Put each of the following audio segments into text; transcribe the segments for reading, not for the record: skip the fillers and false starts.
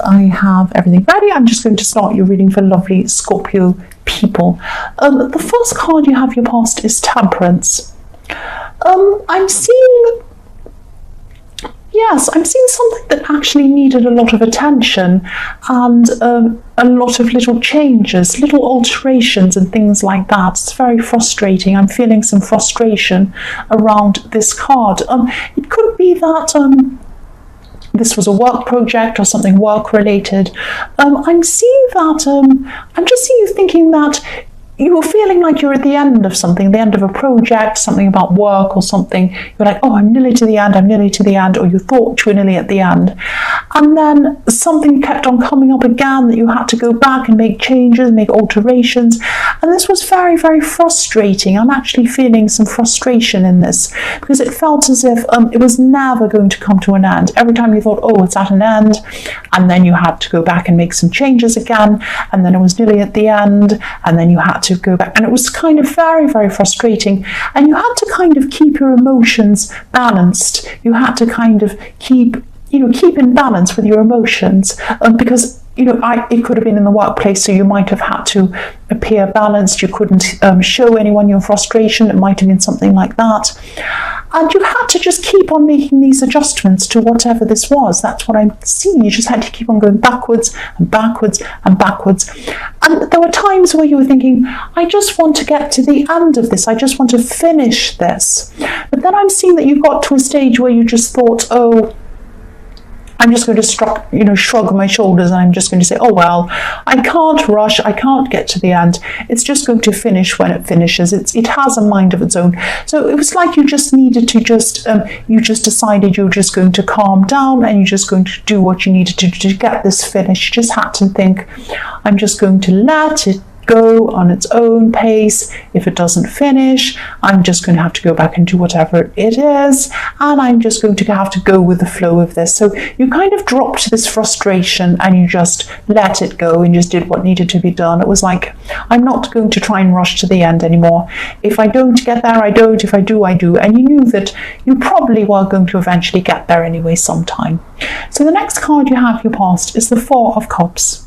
I have everything ready. I'm just going to start your reading for lovely Scorpio people. The first card you have your past is Temperance. I'm seeing something that actually needed a lot of attention and a lot of little changes, little alterations and things like that. It's very frustrating. I'm feeling some frustration around this card. It could be that this was a work project or something work related. I'm seeing that, I'm just seeing you thinking that you were feeling like you're at the end of something, the end of a project, something about work or something. You're like, oh, I'm nearly to the end, or you thought you were nearly at the end. And then something kept on coming up again that you had to go back and make changes, make alterations. And this was very, very frustrating. I'm actually feeling some frustration in this because it felt as if it was never going to come to an end. Every time you thought, oh, it's at an end, and then you had to go back and make some changes again, and then it was nearly at the end, and then you had to go back, and it was kind of very, very frustrating. And you had to kind of keep your emotions balanced. You had to kind of keep in balance with your emotions, because it could have been in the workplace, so you might have had to appear balanced. You couldn't show anyone your frustration. It might have been something like that. And you had to just keep on making these adjustments to whatever this was. That's what I'm seeing. You just had to keep on going backwards and backwards and backwards. And there were times where you were thinking, I just want to get to the end of this. I just want to finish this. But then I'm seeing that you got to a stage where you just thought, oh, I'm just going to shrug my shoulders, and I'm just going to say, oh, well, I can't rush. I can't get to the end. It's just going to finish when it finishes. It has a mind of its own. So it was like you just needed to you just decided you're just going to calm down, and you're just going to do what you needed to do to get this finished. You just had to think, I'm just going to let it go on its own pace. If it doesn't finish, I'm just going to have to go back and do whatever it is, and I'm just going to have to go with the flow of this. So you kind of dropped this frustration and you just let it go and just did what needed to be done. It was like, I'm not going to try and rush to the end anymore. If I don't get there, I don't. If I do, I do. And you knew that you probably were going to eventually get there anyway sometime. So the next card you have your past is the Four of Cups.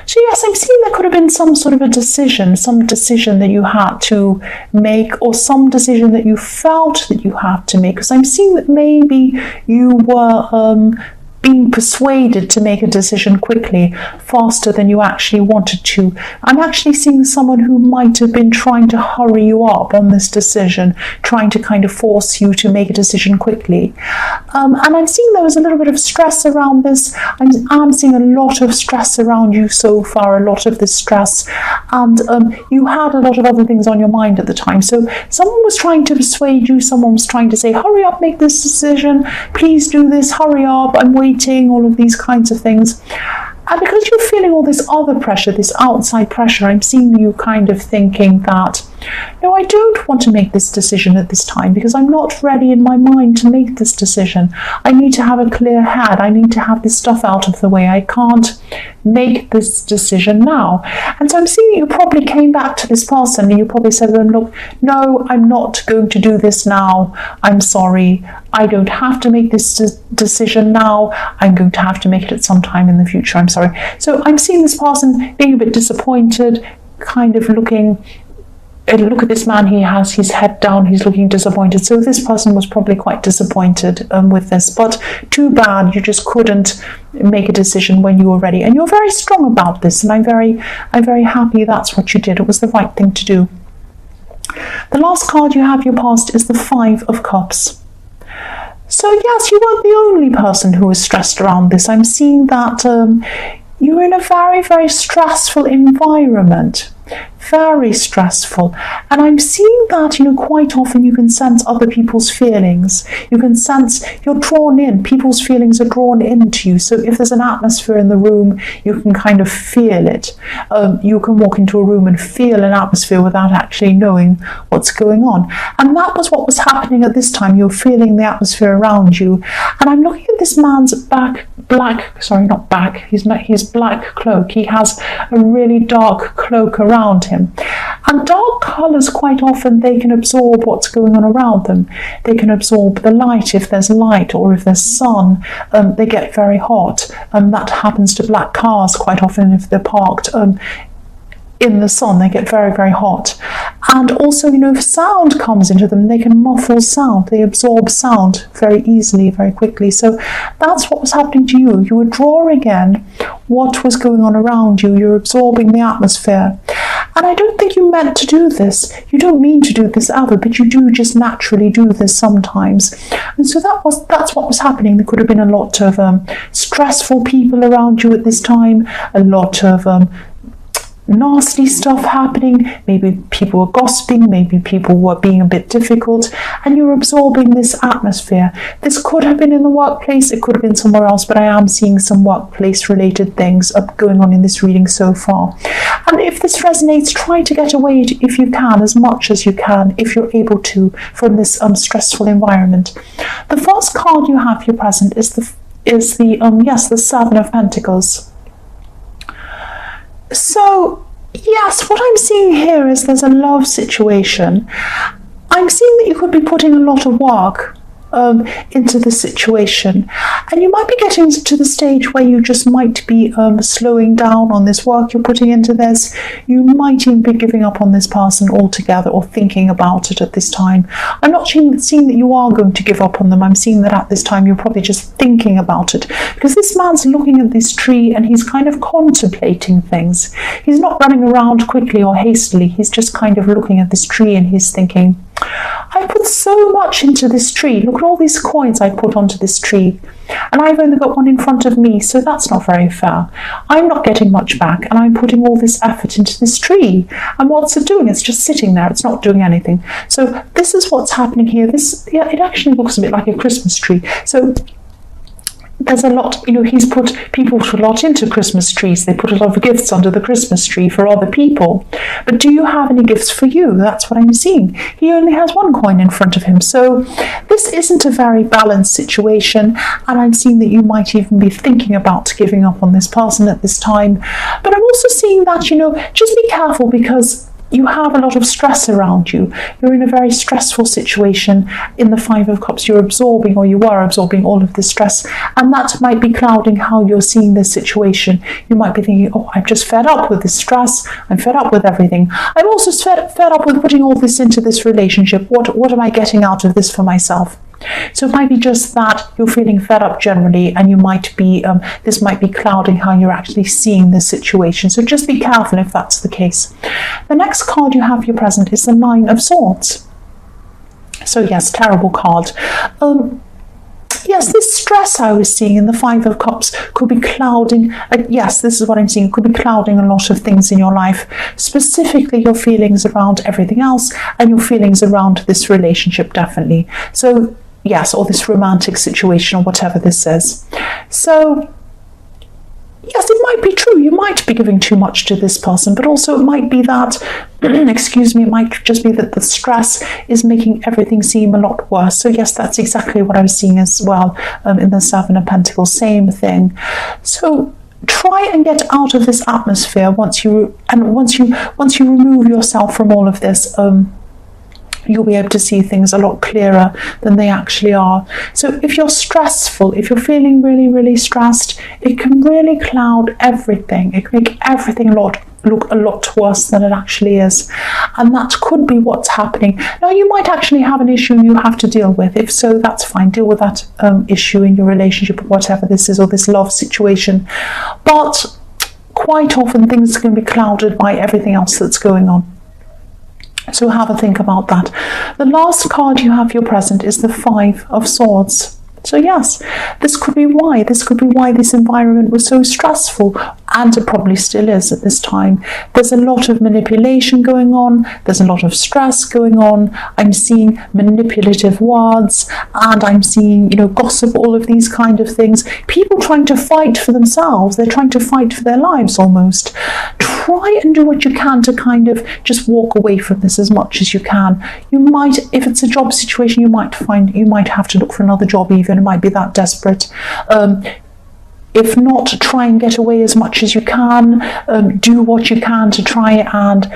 So yes, I'm seeing there could have been some sort of a decision, some decision that you had to make, or some decision that you felt that you had to make, because I'm seeing that maybe you were being persuaded to make a decision quickly, faster than you actually wanted to. I'm actually seeing someone who might have been trying to hurry you up on this decision, trying to kind of force you to make a decision quickly. And I'm seeing there was a little bit of stress around this. I'm seeing a lot of stress around you so far, a lot of this stress. And you had a lot of other things on your mind at the time. So someone was trying to persuade you, someone was trying to say, hurry up, make this decision, please do this, hurry up, I'm waiting, all of these kinds of things. And because you're feeling all this other pressure, this outside pressure, I'm seeing you kind of thinking that, no, I don't want to make this decision at this time because I'm not ready in my mind to make this decision. I need to have a clear head. I need to have this stuff out of the way. I can't make this decision now. And so I'm seeing you probably came back to this person and you probably said to them, look, no, I'm not going to do this now. I'm sorry. I don't have to make this decision now. I'm going to have to make it at some time in the future. I'm sorry. So I'm seeing this person being a bit disappointed, kind of looking, look at this man, he has his head down, he's looking disappointed. So this person was probably quite disappointed with this, but too bad you just couldn't make a decision when you were ready. And you're very strong about this, and I'm very happy that's what you did. It was the right thing to do. The last card you have your past is the Five of Cups. So yes, you weren't the only person who was stressed around this. I'm seeing that you're in a very, very stressful environment. Very stressful. And I'm seeing that, quite often you can sense other people's feelings. You can sense you're drawn in. People's feelings are drawn into you. So if there's an atmosphere in the room, you can kind of feel it. You can walk into a room and feel an atmosphere without actually knowing what's going on. And that was what was happening at this time. You're feeling the atmosphere around you. And I'm looking at this man's his black cloak. He has a really dark cloak around him. And dark colours, quite often, they can absorb what's going on around them. They can absorb the light, if there's light, or if there's sun, they get very hot. That happens to black cars quite often if they're parked in the sun. They get very, very hot. And also, if sound comes into them, they can muffle sound. They absorb sound very easily, very quickly. So that's what was happening to you. You were drawing in what was going on around you. You're absorbing the atmosphere. And I don't think you meant to do this. You don't mean to do this ever, but you do just naturally do this sometimes. And so that's what was happening. There could have been a lot of stressful people around you at this time, a lot of nasty stuff happening. Maybe people were gossiping, maybe people were being a bit difficult, and you're absorbing this atmosphere. This could have been in the workplace, it could have been somewhere else, but I am seeing some workplace related things going on in this reading so far. And if this resonates, try to get away if you can, as much as you can, if you're able to, from this stressful environment. The first card you have here present is the Seven of Pentacles. So, yes, what I'm seeing here is there's a love situation. I'm seeing that you could be putting a lot of work into the situation, and you might be getting to the stage where you just might be slowing down on this work you're putting into this. You might even be giving up on this person altogether, or thinking about it at this time. I'm not seeing that you are going to give up on them. I'm seeing that at this time you're probably just thinking about it, because this man's looking at this tree and he's kind of contemplating things. He's not running around quickly or hastily. He's just kind of looking at this tree and he's thinking, I put so much into this tree. Look at all these coins I put onto this tree, and I've only got one in front of me, so that's not very fair. I'm not getting much back, and I'm putting all this effort into this tree. And what's it doing? It's just sitting there. It's not doing anything. So this is what's happening here. It actually looks a bit like a Christmas tree. So there's a lot, people put a lot into Christmas trees. They put a lot of gifts under the Christmas tree for other people. But do you have any gifts for you? That's what I'm seeing. He only has one coin in front of him. So this isn't a very balanced situation. And I'm seeing that you might even be thinking about giving up on this person at this time. But I'm also seeing that, just be careful, because you have a lot of stress around you. You're in a very stressful situation. In the Five of Cups, you were absorbing all of this stress, and that might be clouding how you're seeing this situation. You might be thinking, oh, I'm just fed up with this stress. I'm fed up with everything. I'm also fed up with putting all this into this relationship. What am I getting out of this for myself? So it might be just that you're feeling fed up generally, and you might be this might be clouding how you're actually seeing this situation. So just be careful if that's the case. The next card you have here present is the Nine of Swords. So yes, terrible card. Yes, this stress I was seeing in the Five of Cups could be clouding. Yes, this is what I'm seeing. It could be clouding a lot of things in your life, specifically your feelings around everything else and your feelings around this relationship, definitely. So yes, or this romantic situation, or whatever this is. So yes, it might be true. You might be giving too much to this person, but also it might be that, excuse me, it might just be that the stress is making everything seem a lot worse. So yes, that's exactly what I was seeing as well in the Seven of Pentacles, same thing. So try and get out of this atmosphere once you remove yourself from all of this. You'll be able to see things a lot clearer than they actually are. So if you're stressful, if you're feeling really, really stressed, it can really cloud everything. It can make everything look a lot worse than it actually is. And that could be what's happening. Now, you might actually have an issue you have to deal with. If so, that's fine. Deal with that issue in your relationship, or whatever this is, or this love situation. But quite often things can be clouded by everything else that's going on. So have a think about that. The last card you have here present is the Five of Swords. So yes, this could be why. This could be why this environment was so stressful, and it probably still is at this time. There's a lot of manipulation going on. There's a lot of stress going on. I'm seeing manipulative words, and I'm seeing, gossip, all of these kind of things. People trying to fight for themselves. They're trying to fight for their lives almost. Try and do what you can to kind of just walk away from this as much as you can. You might, if it's a job situation, you might have to look for another job even. It might be that desperate. If not, try and get away as much as you can. Do what you can to try and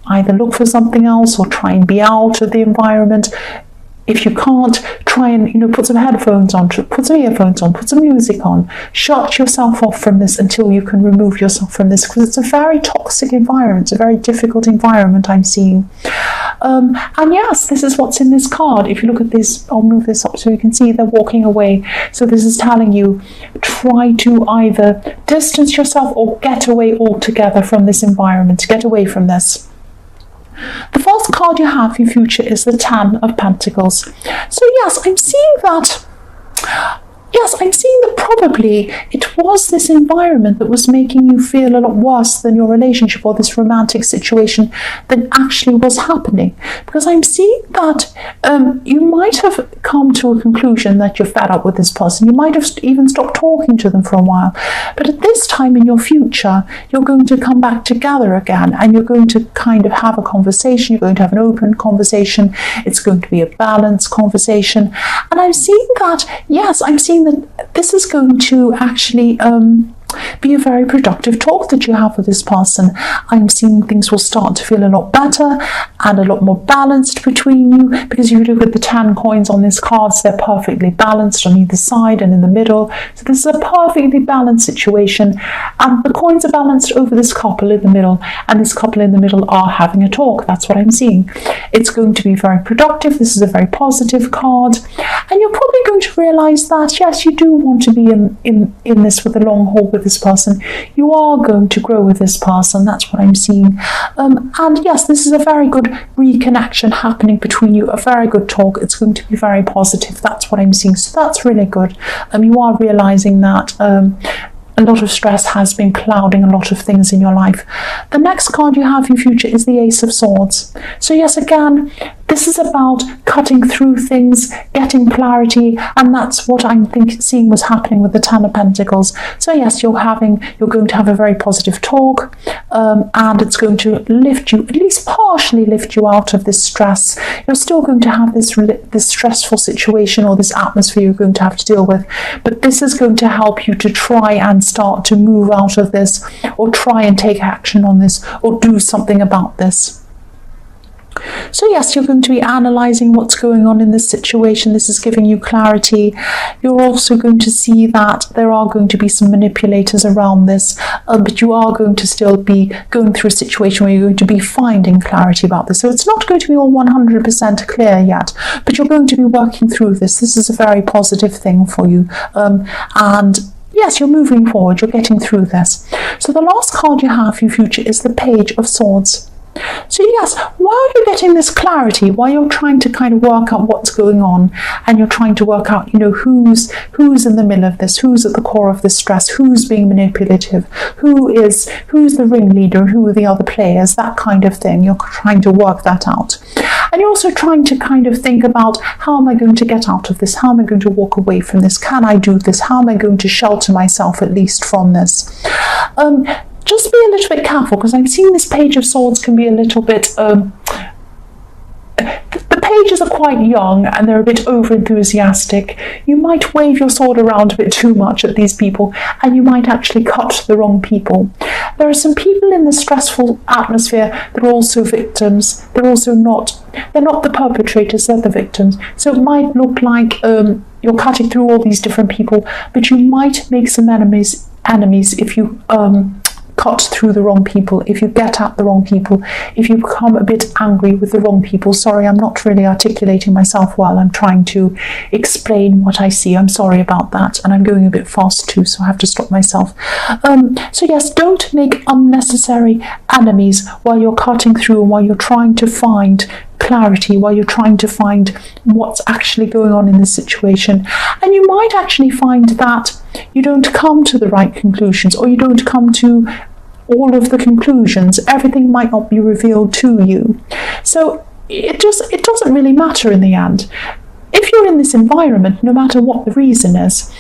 either look for something else or try and be out of the environment. If you can't, try and, put some headphones on, put some earphones on, put some music on. Shut yourself off from this until you can remove yourself from this, because it's a very toxic environment. It's a very difficult environment I'm seeing. And yes, this is what's in this card. If you look at this, I'll move this up so you can see they're walking away. So this is telling you, try to either distance yourself or get away altogether from this environment. Get away from this. The first card you have for your future is the Ten of Pentacles. So yes, I'm seeing that. Yes, I'm seeing that probably it was this environment that was making you feel a lot worse than your relationship or this romantic situation that actually was happening. Because I'm seeing that you might have come to a conclusion that you're fed up with this person. You might have even stopped talking to them for a while. But at this time in your future, you're going to come back together again, and you're going to kind of have a conversation. You're going to have an open conversation. It's going to be a balanced conversation. And I'm seeing that, yes, I'm seeing that this is going to actually be a very productive talk that you have with this person. I'm seeing things will start to feel a lot better and a lot more balanced between you, because if you look at the 10 coins on these cards, they're perfectly balanced on either side and in the middle. So this is a perfectly balanced situation, and the coins are balanced over this couple in the middle, and this couple in the middle are having a talk. That's what I'm seeing. It's going to be very productive. This is a very positive card, and you're probably going to realize that yes, you do want to be in this for the long haul with this person. You are going to grow with this person. That's what I'm seeing. And yes, this is a very good reconnection happening between you, a very good talk. It's going to be very positive. That's what I'm seeing. So that's really good. You are realizing that a lot of stress has been clouding a lot of things in your life. The next card you have in your future is the Ace of Swords. So yes, again, this is about cutting through things, getting clarity, and that's what I'm seeing was happening with the Ten of Pentacles. So yes, you're going to have a very positive talk, and it's going to lift you, at least partially lift you out of this stress. You're still going to have this stressful situation or this atmosphere you're going to have to deal with, but this is going to help you to try and start to move out of this, or try and take action on this, or do something about this. So yes, you're going to be analysing what's going on in this situation. This is giving you clarity. You're also going to see that there are going to be some manipulators around this, but you are going to still be going through a situation where you're going to be finding clarity about this. So it's not going to be all 100% clear yet, but you're going to be working through this. This is a very positive thing for you. And yes, you're moving forward. You're getting through this. So the last card you have for your future is the Page of Swords. So yes, while you're getting this clarity, while you're trying to kind of work out what's going on, and you're trying to work out, who's in the middle of this, who's at the core of this stress, who's being manipulative, who's the ringleader, who are the other players, that kind of thing. You're trying to work that out. And you're also trying to kind of think about, how am I going to get out of this? How am I going to walk away from this? Can I do this? How am I going to shelter myself at least from this? Just be a little bit careful, because I'm seeing this Page of Swords can be a little bit... the pages are quite young and they're a bit over-enthusiastic. You might wave your sword around a bit too much at these people, and you might actually cut the wrong people. There are some people in this stressful atmosphere that are also victims. They're not the perpetrators, they're the victims. So it might look like you're cutting through all these different people, but you might make some enemies if you... cut through the wrong people, if you get at the wrong people, if you become a bit angry with the wrong people. Sorry, I'm not really articulating myself well. I'm trying to explain what I see. I'm sorry about that, and I'm going a bit fast too, so I have to stop myself. So yes, don't make unnecessary enemies while you're cutting through, and while you're trying to find clarity, while you're trying to find what's actually going on in this situation. And you might actually find that you don't come to the right conclusions, or you don't come to all of the conclusions. Everything might not be revealed to you. So it doesn't really matter in the end. If you're in this environment, no matter what the reason is,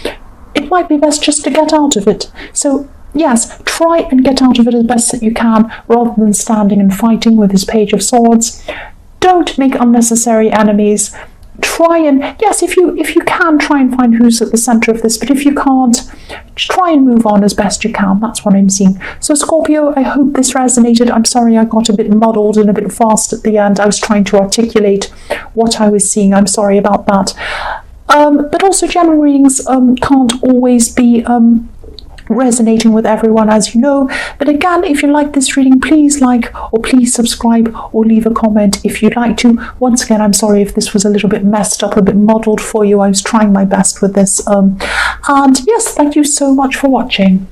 it might be best just to get out of it. So yes, try and get out of it as best that you can, rather than standing and fighting with this Page of Swords. Don't make unnecessary enemies. try and, yes, if you can, try and find who's at the center of this, but if you can't, try and move on as best you can. That's what I'm seeing. So Scorpio, I hope this resonated. I'm sorry I got a bit muddled and a bit fast at the end. I was trying to articulate what I was seeing. I'm sorry about that. But also general readings can't always be resonating with everyone, as you know. But again, if you like this reading, please like or please subscribe or leave a comment if you'd like to. Once again, I'm sorry if this was a little bit messed up, a bit muddled for you. I was trying my best with this. And yes, thank you so much for watching.